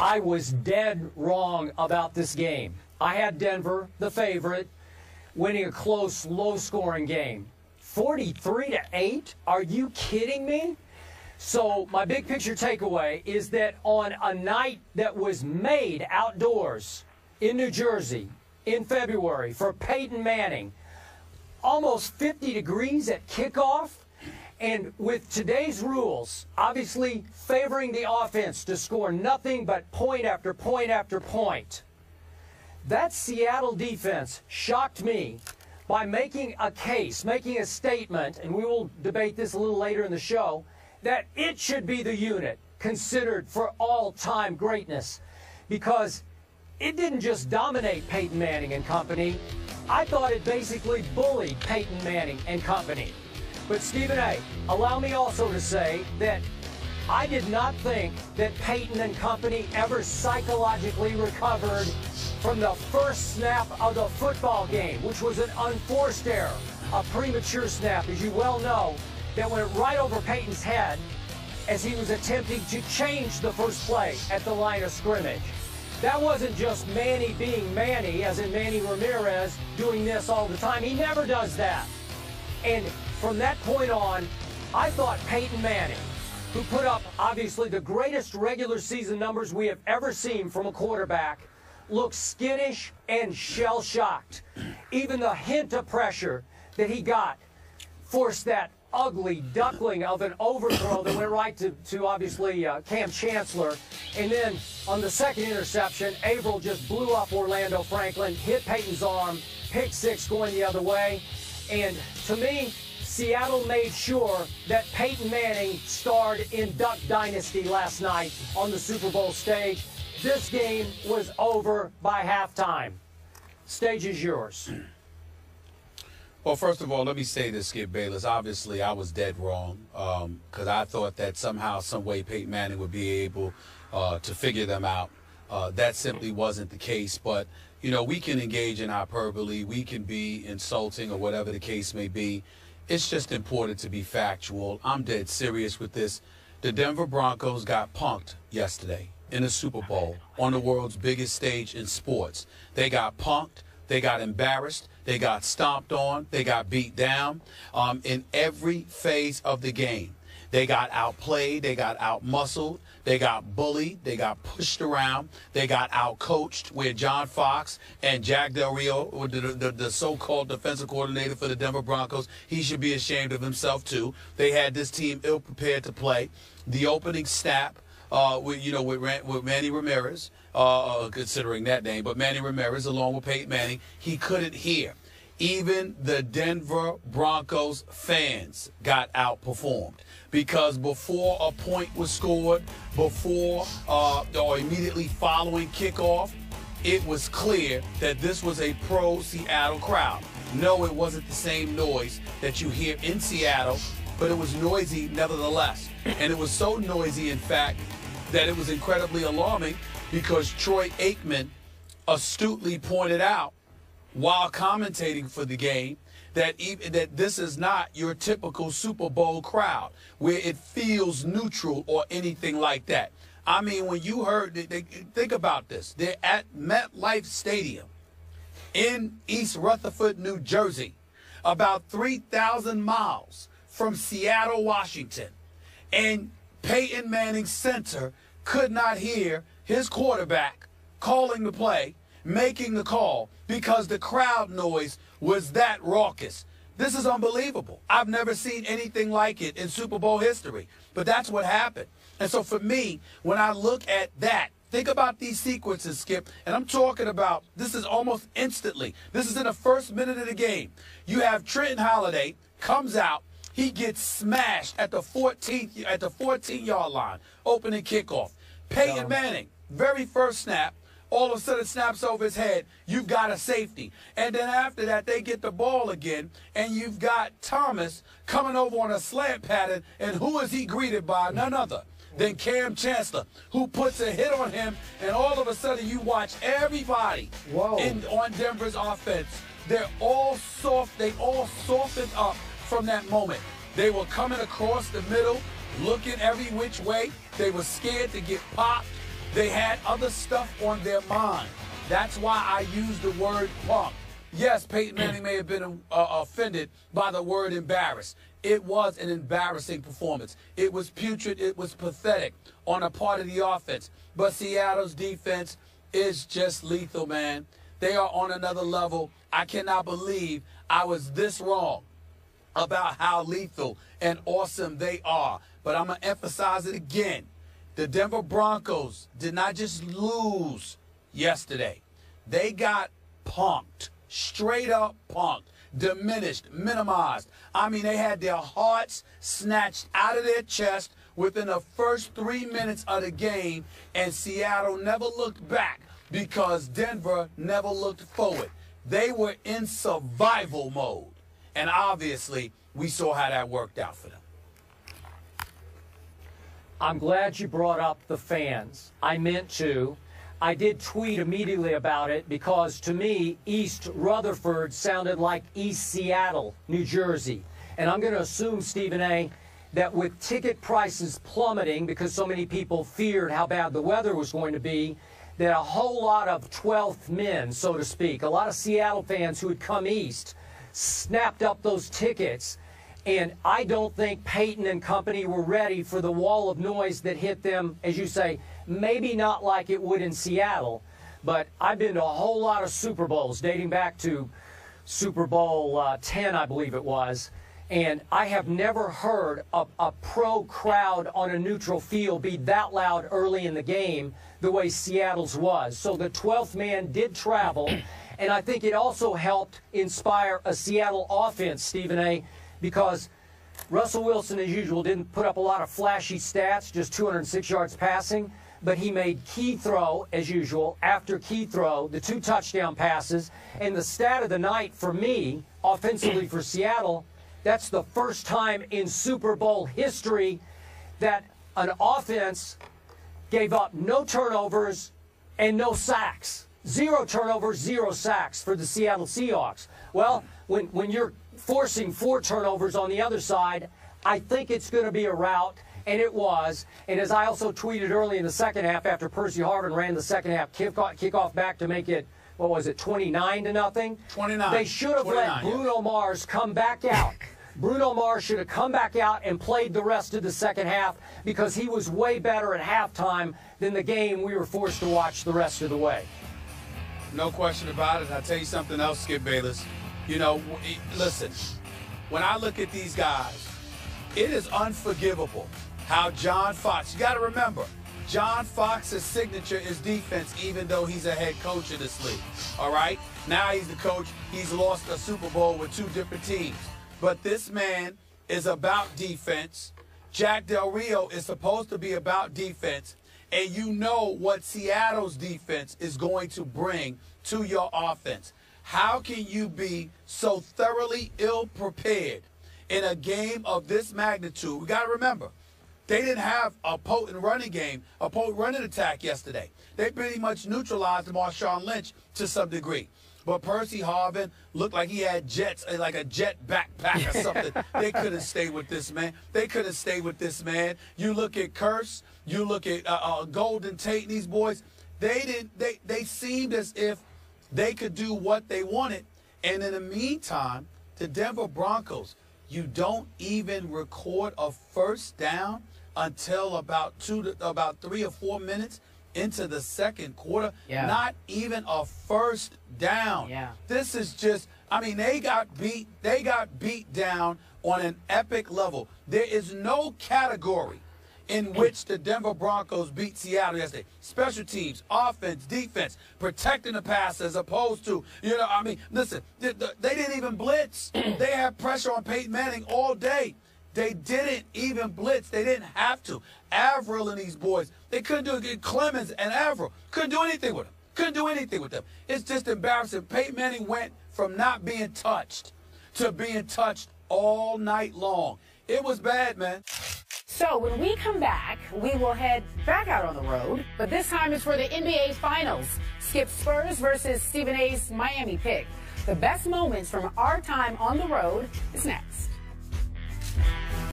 I was dead wrong about this game. I had Denver, the favorite, winning a close, low-scoring game. 43-8? Are you kidding me? So my big picture takeaway is that on a night that was made outdoors in New Jersey in February for Peyton Manning, almost 50 degrees at kickoff, and with today's rules, obviously favoring the offense to score nothing but point after point after point, that Seattle defense shocked me by making a case, making a statement, and we will debate this a little later in the show, that it should be the unit considered for all-time greatness, because it didn't just dominate Peyton Manning and company. I thought it basically bullied Peyton Manning and company. But Stephen A., allow me also to say that I did not think that Peyton and company ever psychologically recovered from the first snap of the football game, which was an unforced error, a premature snap, as you well know, that went right over Peyton's head as he was attempting to change the first play at the line of scrimmage. That wasn't just Manny being Manny, as in Manny Ramirez doing this all the time. He never does that. And from that point on, I thought Peyton Manning, who put up obviously the greatest regular season numbers we have ever seen from a quarterback, looked skittish and shell-shocked. Even the hint of pressure that he got forced that ugly duckling of an overthrow that went right to obviously Cam Chancellor. And then on the second interception, Averill just blew up Orlando Franklin, hit Peyton's arm, pick six going the other way. And to me, Seattle made sure that Peyton Manning starred in Duck Dynasty last night on the Super Bowl stage. This game was over by halftime. Stage is yours. Well, first of all, let me say this, Skip Bayless. Obviously, I was dead wrong because I thought that somehow, some way, Peyton Manning would be able to figure them out. That simply wasn't the case. But, you know, we can engage in hyperbole. We can be insulting or whatever the case may be. It's just important to be factual. I'm dead serious with this. The Denver Broncos got punked yesterday in the Super Bowl on the world's biggest stage in sports. They got punked. They got embarrassed. They got stomped on. They got beat down in every phase of the game. They got outplayed. They got outmuscled. They got bullied. They got pushed around. They got outcoached, where John Fox and Jack Del Rio, the so-called defensive coordinator for the Denver Broncos, he should be ashamed of himself, too. They had this team ill-prepared to play. The opening snap, with Manny Ramirez, considering that name, but Manny Ramirez along with Peyton Manning, he couldn't hear. Even the Denver Broncos fans got outperformed because before a point was scored, before or immediately following kickoff, it was clear that this was a pro-Seattle crowd. No, it wasn't the same noise that you hear in Seattle, but it was noisy nevertheless. And it was so noisy, in fact, that it was incredibly alarming because Troy Aikman astutely pointed out while commentating for the game that this is not your typical Super Bowl crowd where it feels neutral or anything like that. I mean, when you heard, think about this. They're at MetLife Stadium in East Rutherford, New Jersey, about 3,000 miles from Seattle, Washington. And Peyton Manning's center could not hear his quarterback calling the play, making the call, because the crowd noise was that raucous. This is unbelievable. I've never seen anything like it in Super Bowl history. But that's what happened. And so for me, when I look at that, think about these sequences, Skip, and I'm talking about this is almost instantly. This is in the first minute of the game. You have Trenton Holiday comes out. He gets smashed at the 14-yard line, opening kickoff. Peyton Manning, very first snap, all of a sudden snaps over his head. You've got a safety. And then after that, they get the ball again, and you've got Thomas coming over on a slant pattern, and who is he greeted by? None other than Cam Chancellor, who puts a hit on him, and all of a sudden you watch everybody on Denver's offense. They're all soft. They all softened up from that moment. They were coming across the middle, looking every which way. They were scared to get popped. They had other stuff on their mind. That's why I use the word punk. Yes, Peyton Manning may have been offended by the word embarrassed. It was an embarrassing performance. It was putrid. It was pathetic on a part of the offense. But Seattle's defense is just lethal, man. They are on another level. I cannot believe I was this wrong about how lethal and awesome they are. But I'm going to emphasize it again. The Denver Broncos did not just lose yesterday. They got punked. Straight up punked, diminished, minimized. I mean, they had their hearts snatched out of their chest within the first 3 minutes of the game, and Seattle never looked back because Denver never looked forward. They were in survival mode, and obviously we saw how that worked out for them. I'm glad you brought up the fans. I meant to. I did tweet immediately about it because, to me, East Rutherford sounded like East Seattle, New Jersey. And I'm going to assume, Stephen A., that with ticket prices plummeting because so many people feared how bad the weather was going to be, that a whole lot of 12th men, so to speak, a lot of Seattle fans who had come east, snapped up those tickets. And I don't think Peyton and company were ready for the wall of noise that hit them, as you say, maybe not like it would in Seattle, but I've been to a whole lot of Super Bowls dating back to Super Bowl 10, I believe it was, and I have never heard a pro crowd on a neutral field be that loud early in the game the way Seattle's was. So the 12th man did travel, and I think it also helped inspire a Seattle offense, Stephen A., because Russell Wilson, as usual, didn't put up a lot of flashy stats, just 206 yards passing, but he made key throw, as usual, after key throw, the 2 touchdown passes. And the stat of the night for me, offensively for Seattle, that's the first time in Super Bowl history that an offense gave up no turnovers and no sacks. 0 turnovers, 0 sacks for the Seattle Seahawks. Well, when you're forcing 4 turnovers on the other side, I think it's going to be a rout, and it was. And as I also tweeted early in the second half after Percy Harvin ran the second half kickoff back to make it, what was it, 29-0? 29. They should have let Bruno Mars come back out. Bruno Mars should have come back out and played the rest of the second half because he was way better at halftime than the game we were forced to watch the rest of the way. No question about it. I'll tell you something else, Skip Bayless. You know, listen, when I look at these guys, it is unforgivable how John Fox, you got to remember, John Fox's signature is defense, even though he's a head coach in this league, all right? Now he's the coach. He's lost a Super Bowl with 2 different teams. But this man is about defense. Jack Del Rio is supposed to be about defense. And you know what Seattle's defense is going to bring to your offense. How can you be so thoroughly ill-prepared in a game of this magnitude? We got to remember, they didn't have a potent running game, a potent running attack yesterday. They pretty much neutralized Marshawn Lynch to some degree. But Percy Harvin looked like he had jets, like a jet backpack or something. They couldn't stay with this man. They couldn't stay with this man. You look at Curse, you look at Golden Tate, these boys, they seemed as if they could do what they wanted. And in the meantime, the Denver Broncos, you don't even record a first down until about 3 or 4 minutes into the second quarter. Yeah. Not even a first down. Yeah. This is just, I mean, they got beat down on an epic level. There is no category in which the Denver Broncos beat Seattle yesterday. Special teams, offense, defense, protecting the pass as opposed to, I mean, listen, they didn't even blitz. They had pressure on Peyton Manning all day. They didn't even blitz. They didn't have to. Avril and these boys, they couldn't do it. Clemens and Avril couldn't do anything with them. Couldn't do anything with them. It's just embarrassing. Peyton Manning went from not being touched to being touched all night long. It was bad, man. So when we come back, we will head back out on the road, but this time it's for the NBA Finals. Skip Spurs versus Stephen A's Miami pick. The best moments from our time on the road is next.